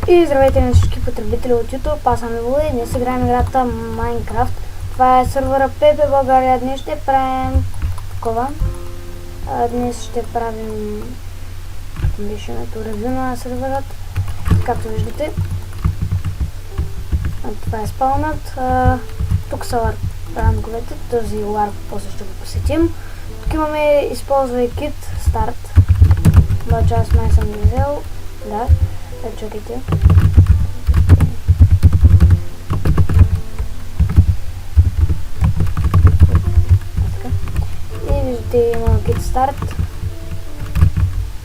И здравейте на всички потребители от YouTube, аз съм Иво и днес играем играта Minecraft. Това е сервера PP България. Днес ще правим такова. Днес ще правим ревю на серверът. Както виждате, това е спаунът. Тук са ранговете, този ларп после ще го посетим. Тук имаме използвай кит, старт. Обаче аз май съм го взел. Да, чакайте. И виждате, има кит старт.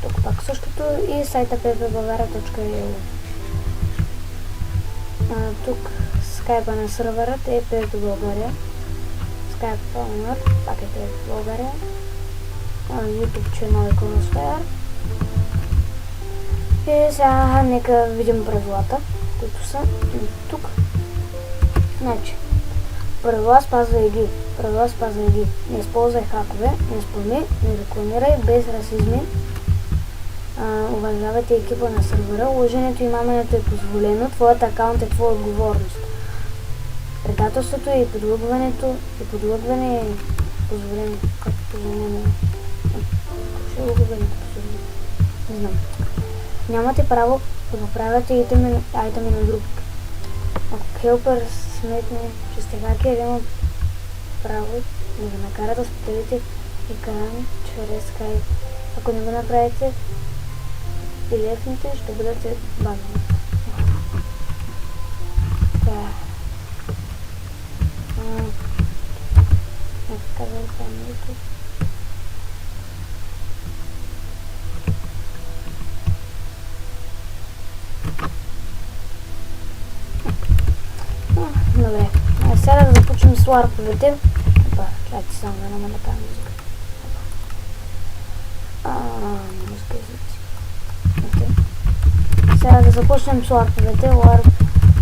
Тук пак същото и сайта ppbulgaria.eu. Тук скайпа на серверът е PP България. Скайп пълнар, пак е PP България. YouTube channel е Crossfire. И сега нека видим правилата, които са тук. Значи, правила спазвай ги. Правила спазвай ги. Не използвай хакове, не споми, не рекламирай без расизми. Уважавайте екипа на сервера. Лъженето и мамането е позволено. Твоят акаунт е твоя отговорност. Предателството и подлъгването е позволено. Как позволено? Ще го позволено. Не знам. Нямате право да поправяте айтеми на друг. Ако Хелпър сметне, че сте хакер, има право да ви накара да споделите екран чрез Skype. Ако не го направите, билетните ще бъдете банени. Нека казвам камерите. Добре, сега да започнем с ларповете. Чакайте само да намаля тази музика. Музика езици. Сега да започнем с ларповете. Ларп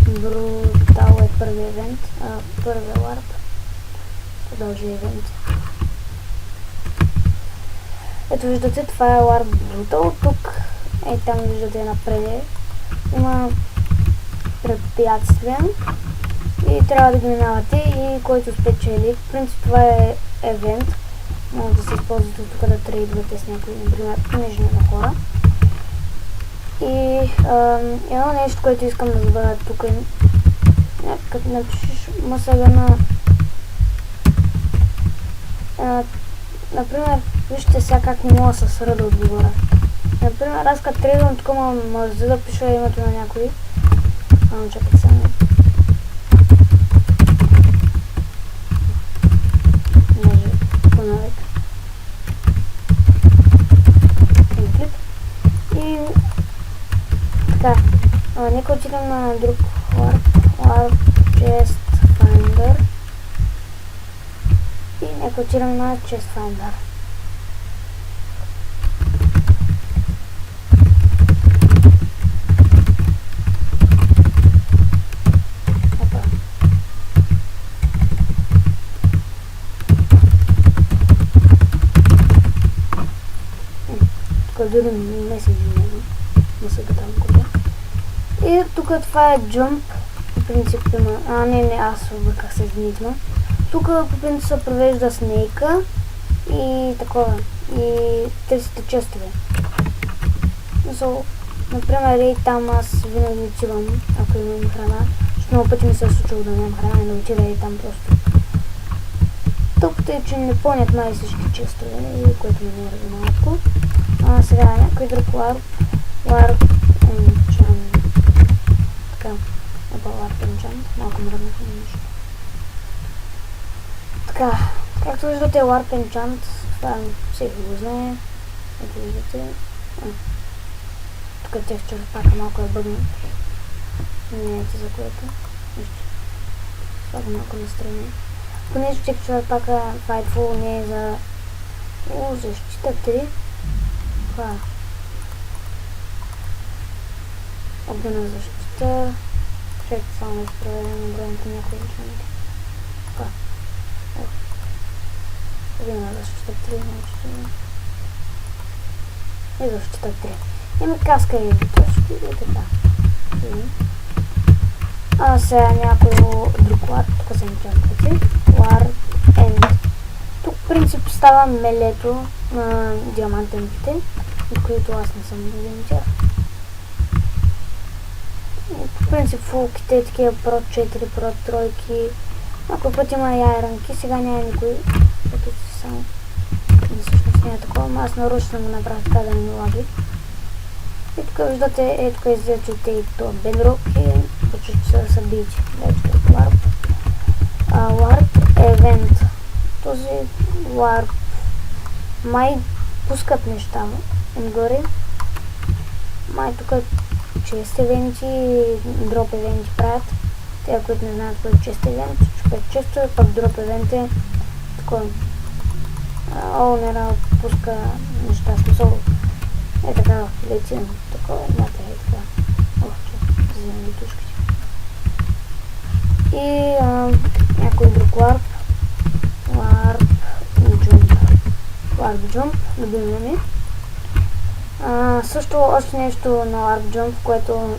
Брутал е първи евент. Първи ларп. Продължи евент. Ето виждате, това е ларп Брутал. Тук, там виждате напред. Има препятствия и трябва да ги минавате и който спечели. В принцип това е евент. Може да се използвате тук да трейдвате с някои, например, книжни хора. И едно нещо, което искам да забравя тук е, като напишеш масага на например, вижте сега как не мога с ръда отговоря. Например, аз като трейдвам тук може да пиша името на някой. Чакайте сега. Може по-навек. Клип. И така. Нека отидем на друг Warp Chest Finder. И нека отидем на Chest Finder. Дори не си мисълта там кога. И тук това е Jump. По принцип има... не, аз обърках се с нитма. Тук по принцип се провежда снейка и такова. И търсите честове. Например, и там аз винаги отивам, ако имам храна. Защото много пъти ми се е случило да нямам храна и да отида и там просто. Тъпото е, че не пълнят май всички честове, което ми е малко. Сега някой друг Warp Enchant. Така, Warp Enchant. Малко ме ръбнаха на нещо. Така, както виждате Warp Enchant, това всеки го знае. Ето виждате. Тук тех черпака малко е бъдно. Не ето за което. Вижте. Слага малко настрани. Понеже тех черпака Fightful не е за защита 3. Това е огнена защита. Чакайте само да изправим броенето на някои неща. Така. Огнена защита 3. И защита 3. Има каска и точки и така. Сега някой друг лар, тук са джампите. Лар End. Тук в принцип става мелето на диамантените, от които аз не съм видим тях. В принцип фулките, такива прод 4, прод 3. Някой път има яйранки, сега няма никой. Ето си само. Всъщност не е такова, но аз нарочно съм го направих така да не лаги. И тук виждате, тук излечете и това бедрок и почти са събити. Ето Warp. Warp Event. Този Warp май пускат неща отгоре. Май тук чест евенти и дроп евенти правят. Те, които не знаят кой е чест евент, чупят често, пък дроп евент е такова. Олнера пуска неща, смисъл е така, лети на такова, едната е така. Че вземем летушките. И някой друг Warp Jump, любимия ми. Също още нещо на Warp Jump, което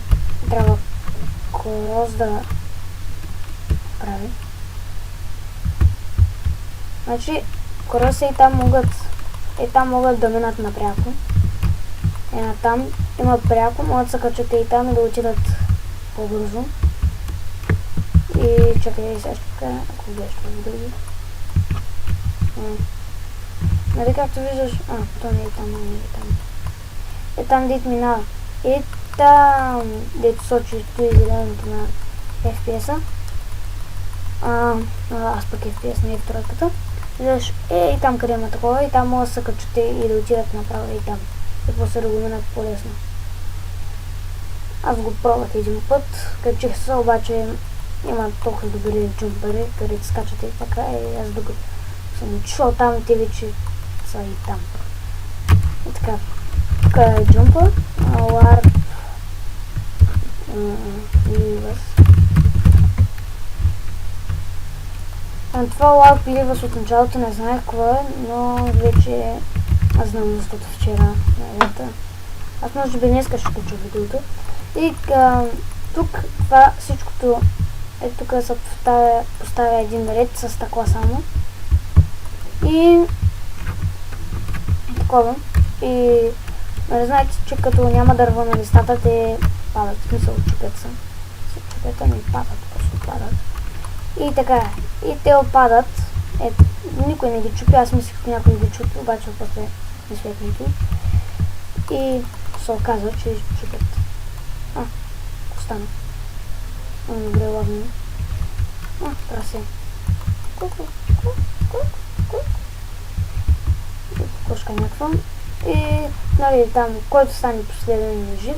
трябва Корос да прави. Значи, Короса и там могат да минат напряко. Там има пряко, могат да се качат и там и да отидат по-бързо. И чакай сега ще покажа, ако гледаш това други. Нали както виждаш, то не е там, не е там. Е там дет минава. И там дето сочи стои зеленото на FPS-а. Аз пък FPS не е в тройката. Виждаш, и там къде има такова, и там могат да се качат и да отидат направо и там. И после да го минат по-лесно. Аз го пробвах един път, качих се, обаче има толкова добри джумпери, където скачате и така, и аз докато съм отишъл там, те вече са и там. И така, тук е джумпа, Warp Leavers. Това Warp Leavers от началото не знаех какво е, но вече аз знам, защото вчера на евента. Аз може би днеска ще включа видеото. И тук това всичкото, тук се поставя един ред с стъкла само. И такова. И нали знаете, че като няма дърво на листата, те падат. В смисъл, чупят се. Чупят, не падат, просто падат. И така, и те опадат. Никой не ги чупи, аз мислих, че някой ги чупи, обаче после не светники. И се оказва, че чупят. Остана. Добре, ладно. Прасе. Кошка някаква. И нали там, който стане последен жив,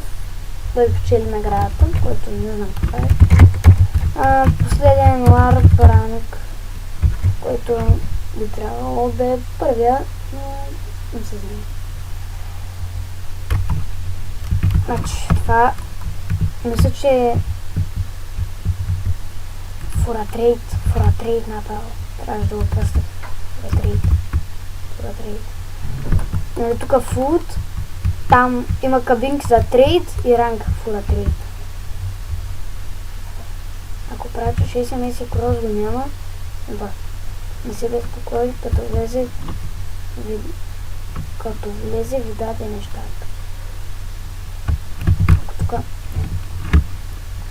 той печели наградата, който не знам какво е. Последен Warp Rank, който би трябвало да е първия, но не се знае. Значи, това мисля, че е Фуратрейд направо. Трябваше да го пръстах. Фуратрейд. Нали тук Food, там има кабинки за трейд и ранг Фуратрейд. Ако правя 6 месеца Крос го няма, не се безпокой, като влезе ви даде нещата. Тук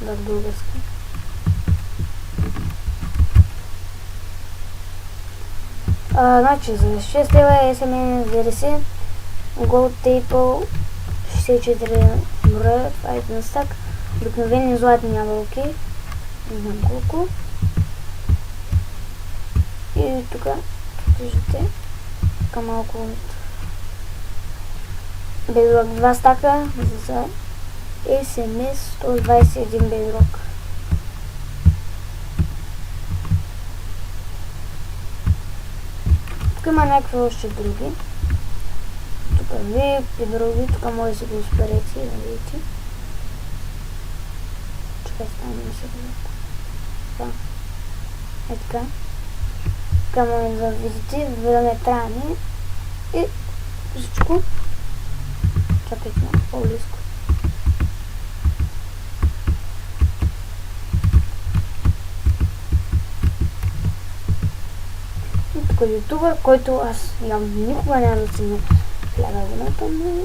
да български. Значи за 6 лева SMN версия, Gold Table 64 мра, това е един стак, обикновени златни ябълки, не знам колко. И тук, виждате, така малко от Bedrock 2 стака за SMS 121 Bedrock. Тук има някакви още други. Тук VIP и други, тук може да си го изперете и да видите. Чакай, стане да се видите. Така. Е така. Така може да видите, верометрани и всичко. Чакайте малко по-близко. тук ютубър, който аз явно никога няма да си ме 1000 абоната, но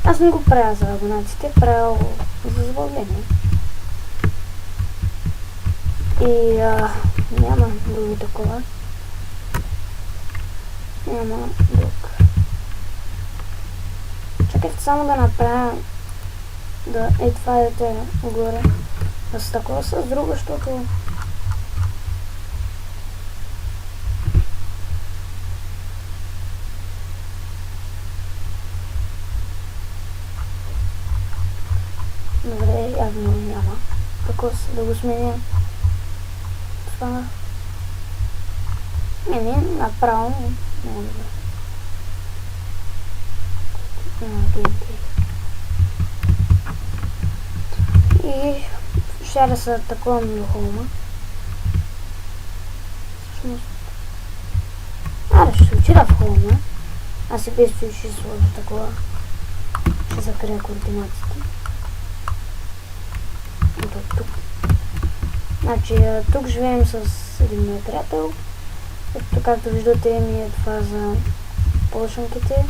аз не го правя за абонатите, правя за забавление. И няма друго такова. Няма друг. Чакайте само да направя това дете горе. С такова с друго, защото добре, явно няма. Такова да го сменя. Това не, направо много добре. И ще да се атакувам до холма. Всъщност ще се отида в холма. Аз и без това ще сложа такова. Ще закрия координатите. Ето тук. Значи тук живеем с един мой приятел. Ето както виждате ми е това за полшанките.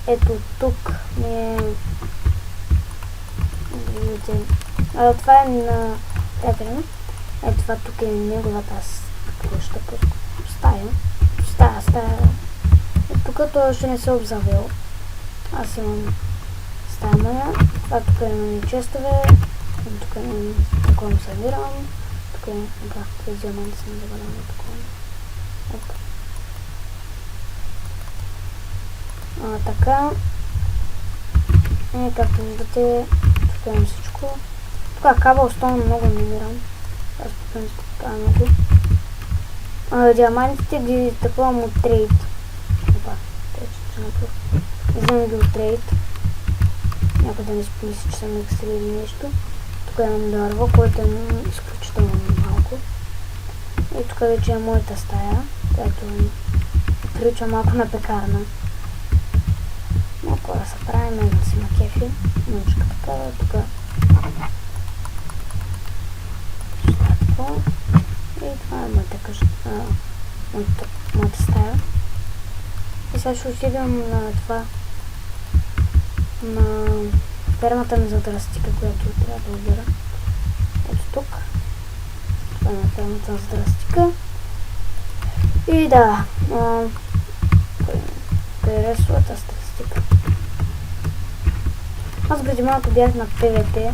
Ето тук ми е... Виждате. Това е на приятеля ми. Ето това тук е неговата стая. Тук той още не се обзавел. Аз имам стая моя. Това тук имам честове. Тук имам такова събирам. Тук е... тези диаманти съм забавял такова. Така. Както виждате, тук имам всичко. Тук кабелстоун много намирам. Аз по принцип така много. Диамантите ги такова му трейд. Вземам ги от трейд. Някой да не спомисли, че съм екстра или нещо. Тук имам дърво, което е изключително малко. И тук вече е моята стая, която прилича малко на пекарна. Малко да се правим, да си макефи. Мъничка такава, тук. И това е моята стая. И сега ще отидем на това, на фермата ми за драстика, която трябва да обира. Ето тук. Това е на фермата за драстика. И да, прересвата статистика. Аз преди малко бях на PvP,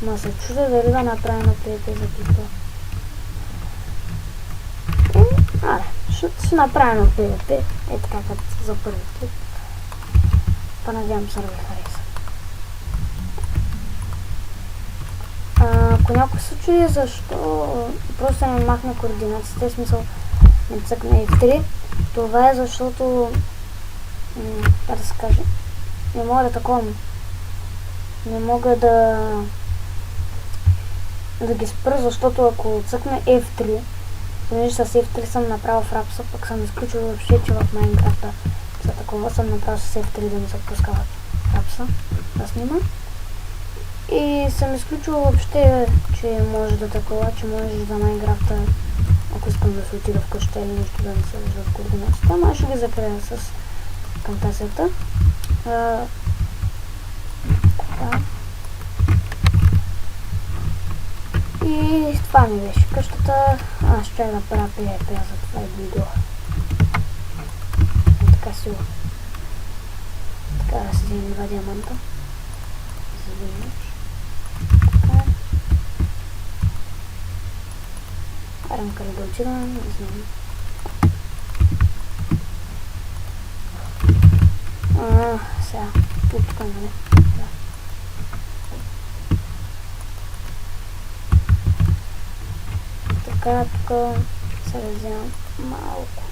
но се чудя дали да направя на PvP за клипа. Ще направя на PvP, е така като за първи клип. Надявам се да ви хареса. Ако някой се чуди защо просто не махна координатите, в смисъл не цъкна F3, това е защото, как да се каже, не мога да таковам. Не мога да ги спра, защото ако цъкна F3, понеже с F3 съм направил в рапса, пък съм изключил въобще, че в Майнкрафта за такова съм направил с F3 да ми се пуска в рапса да снима. И съм изключил въобще, че може да такова, че може за Майнкрафта, ако искам да се отида в къща или нещо да не се вижда в координатите, ама ще ги закрия с камтасията. Така. И това ми беше къщата. Аз ще направя PvP за това и дойдох. Така силно. Така да си вземем 2 диаманта. За да имаш. Така. Карам къде да отидам, не знам. Сега. Тук, нали? Да. Така, тук се вземам малко.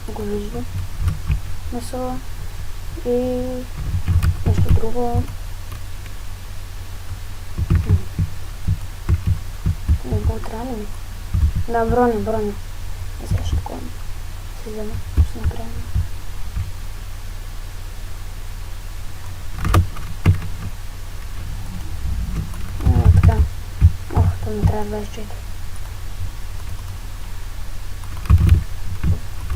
Го виждам. Месо и нещо друго. Не го трябва ли? Да, брони. И сега ще такова си взема. Ще направим. Така. Ох, това ми трябва 24.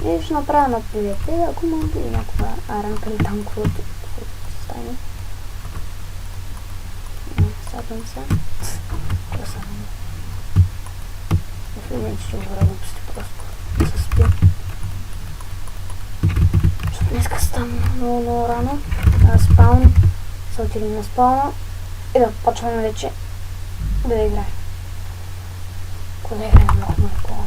И ще направя на полете, ако мога и някаква аранка или там каквото стане. Садам се. Това са в един че ще говоря глупости просто. Да се спи. Защото днеска стана много рано. Спаун. Са отили на спауна. И да почваме вече да играем. Ако да играем много малко.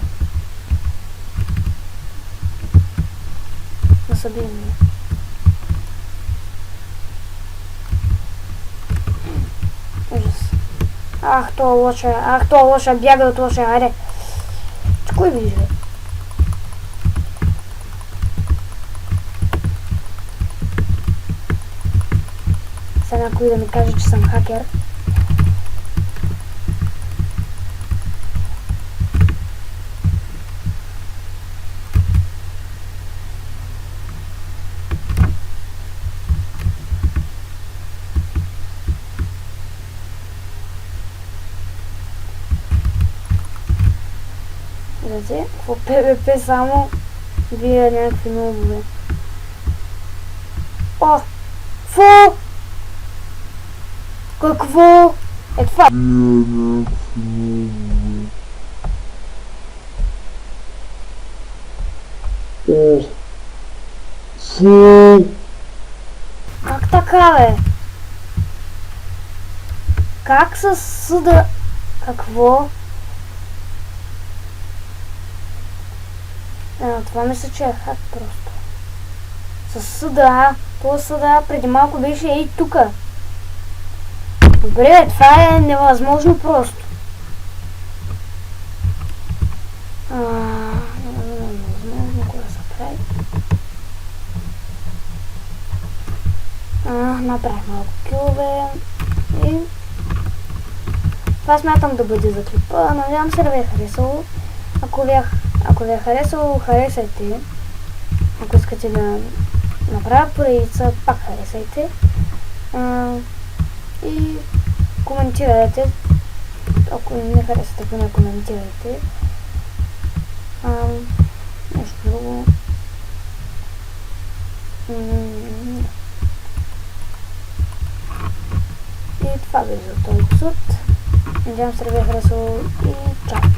Да се бием. Ужас. Ах, то лоша, бягай от лоша, айде. Кой вижда? Сега някой да ми каже, че съм хакер. Знаете, в ПВП само вие някакви нобове. О! Фу! Какво? Е това! О! Фу! Как така, бе? Как със съда? Какво? Това мисля, че е хак просто. Със съда, това съда преди малко беше и тука. Добре, това е невъзможно просто. Невъзможно кога да се прави. Направих малко килове и това смятам да бъде за клипа. Надявам се да ви е харесало. Ако ви е харесало, харесайте. Ако искате да направя поредица, пак харесайте. И коментирайте. Ако не харесате, поне коментирайте. Нещо друго. И това бе за този епизод. Надявам се да ви е харесало и чао!